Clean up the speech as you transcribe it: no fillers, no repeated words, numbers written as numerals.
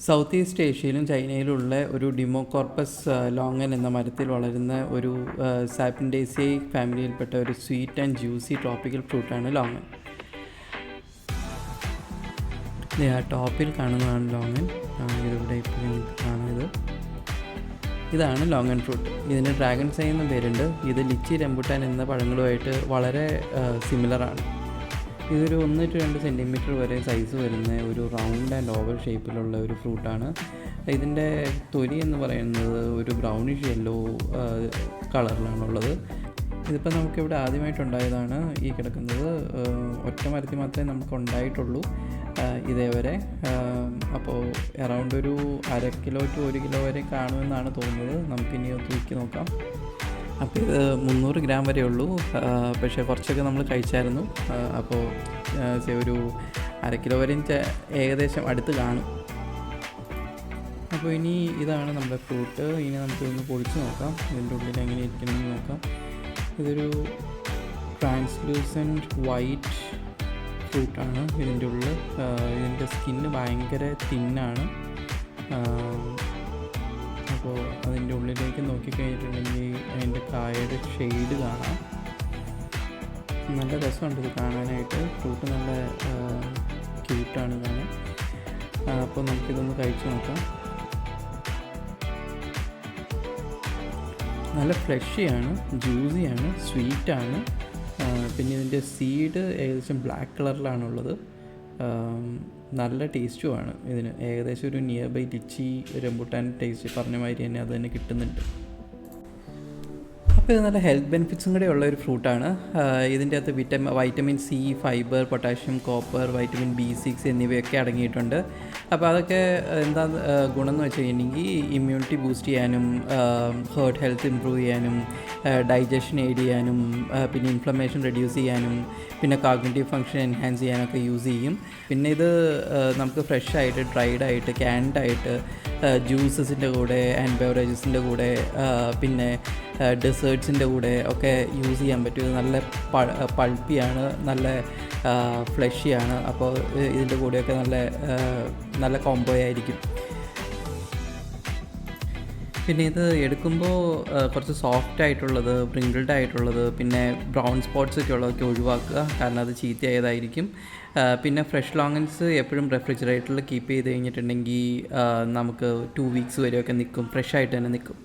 South east ഏഷ്യയിലും ചൈനയിലുള്ള ഒരു ഡിമോകോർപ്പസ് longan എന്ന മരത്തിൽ വളരുന്ന ഒരു സാപ്പിൻഡേസിയൈ ഫാമിലിയിൽപ്പെട്ട ഒരു സ്വീറ്റ് ആൻഡ് ജ്യൂസി ട്രോപ്പിക്കൽ ഫ്രൂട്ടാണ് ലോങ്ങൻ. ടോപ്പിൽ കാണുന്നതാണ് ലോങ്ങൻ. ഇതിവിടെ ഇപ്പോഴും കാണുന്നത് ഇതാണ് ലോങ്ങൻ ഫ്രൂട്ട്. ഇതിന് ഡ്രാഗൺ സൈ എന്ന പേരുണ്ട്. ഇത് ലിച്ചി റംബുട്ടാൻ എന്ന പഴങ്ങളുമായിട്ട് വളരെ സിമിലറാണ്. ഇതൊരു 1-2 സെൻറ്റിമീറ്റർ വരെ സൈസ് വരുന്ന ഒരു റൗണ്ട് ആൻഡ് ഓവൽ ഷേപ്പിലുള്ള ഒരു ഫ്രൂട്ടാണ്. ഇതിൻ്റെ തൊലി എന്ന് പറയുന്നത് ഒരു ബ്രൗണിഷ് യെല്ലോ കളറിലാണുള്ളത്. ഇതിപ്പോൾ നമുക്കിവിടെ ആദ്യമായിട്ടുണ്ടായതാണ് ഈ കിടക്കുന്നത്. ഒറ്റ മരത്തിൽ മാത്രമേ നമുക്ക് ഉണ്ടായിട്ടുള്ളൂ ഇതേവരെ. അപ്പോൾ അറൗണ്ട് ഒരു 1/2 കിലോ ടു 1 കിലോ വരെ കാണുമെന്നാണ് തോന്നുന്നത്. നമുക്കിനി തൂക്കി നോക്കാം. അപ്പോൾ ഇത് 300 ഗ്രാം വരെ ഉള്ളൂ. പക്ഷേ കുറച്ചൊക്കെ നമ്മൾ കഴിച്ചായിരുന്നു. അപ്പോൾ ഒരു 1/2 കിലോ വരെ ഏകദേശം അടുത്ത് കാണും. അപ്പോൾ ഇനി ഇതാണ് നമ്മുടെ ഫ്രൂട്ട്. ഇനി നമുക്കിതൊന്ന് പൊളിച്ച് നോക്കാം, ഇതിൻ്റെ ഉള്ളിൽ എങ്ങനെ ഇരിക്കണമെന്ന് നോക്കാം. ഇതൊരു ട്രാൻസ്ലൂസൻറ്റ് വൈറ്റ് ഫ്രൂട്ടാണ് ഇതിൻ്റെ ഉള്ളിൽ. ഇതിൻ്റെ സ്കിന്ന് ഭയങ്കര തിന്നാണ്. അപ്പോൾ അതിൻ്റെ ഉള്ളിലേക്ക് നോക്കിക്കഴിഞ്ഞിട്ടുണ്ടെങ്കിൽ അതിൻ്റെ കായയുടെ ഷെയ്ഡ് കാണാം. നല്ല രസമുണ്ട് ഇത് കാണാനായിട്ട്. ഫ്രൂട്ട് നല്ല ക്യൂട്ടാണ് കാണാൻ. അപ്പോൾ നമുക്കിതൊന്ന് കഴിച്ച് നോക്കാം. നല്ല ഫ്ലഷിയാണ്, ജ്യൂസിയാണ്, സ്വീറ്റാണ്. പിന്നെ ഇതിൻ്റെ സീഡ് ഏകദേശം ബ്ലാക്ക് കളറിലാണുള്ളത്. നല്ല ടേസ്റ്റുമാണ് ഇതിന്. ഏകദേശം ഒരു near by litchi rambutan taste പറഞ്ഞ മാതിരി തന്നെ അത് തന്നെ കിട്ടുന്നുണ്ട്. അപ്പോൾ ഇത് നല്ല ഹെൽത്ത് ബെനിഫിറ്റ്സും കൂടെ ഉള്ള ഒരു ഫ്രൂട്ടാണ്. ഇതിൻ്റെ അകത്ത് vitamin C, fibre, potassium, copper, vitamin B6 എന്നിവയൊക്കെ അടങ്ങിയിട്ടുണ്ട്. അപ്പോൾ അതൊക്കെ എന്താ ഗുണം എന്ന് വെച്ച് കഴിഞ്ഞിട്ടുണ്ടെങ്കിൽ ഇമ്മ്യൂണിറ്റി ബൂസ്റ്റ് ചെയ്യാനും, ഹേർട്ട് ഹെൽത്ത് ഇമ്പ്രൂവ് ചെയ്യാനും, ഡൈജഷൻ എയ്ഡ് ചെയ്യാനും, പിന്നെ ഇൻഫ്ലമേഷൻ റെഡ്യൂസ് ചെയ്യാനും, പിന്നെ കോഗ്നിറ്റീവ് ഫങ്ഷൻ എൻഹാൻസ് ചെയ്യാനൊക്കെ യൂസ് ചെയ്യും. പിന്നെ ഇത് നമുക്ക് ഫ്രഷായിട്ട്, ഡ്രൈഡായിട്ട്, ക്യാൻഡായിട്ട് ജ്യൂസസിൻ്റെ കൂടെ, ആൻഡ് ബെവറേജസിൻ്റെ കൂടെ, പിന്നെ ഡെസേർട്ട്സിൻ്റെ കൂടെ ഒക്കെ യൂസ് ചെയ്യാൻ പറ്റും. ഇത് നല്ല പൾപ്പിയാണ്, നല്ല ഫ്ലഷിയാണ്. അപ്പോൾ ഇതിൻ്റെ കൂടെയൊക്കെ നല്ല കോംബോ ആയിരിക്കും. പിന്നെ ഇത് എടുക്കുമ്പോൾ കുറച്ച് സോഫ്റ്റ് ആയിട്ടുള്ളത്, പ്രിങ്കിൾഡ് ആയിട്ടുള്ളത്, പിന്നെ ബ്രൗൺ സ്പോട്ട്സ് ഒക്കെ ഉള്ളതൊക്കെ ഒഴിവാക്കുക, കാരണം അത് ചീത്തയായതായിരിക്കും. പിന്നെ ഫ്രഷ് ലോങ്ങൻസ് എപ്പോഴും റെഫ്രിജറേറ്ററിൽ കീപ്പ് ചെയ്ത് കഴിഞ്ഞിട്ടുണ്ടെങ്കിൽ നമുക്ക് 2 വീക്സ് വരെയൊക്കെ നിൽക്കും, ഫ്രഷ് ആയിട്ട് തന്നെ നിൽക്കും.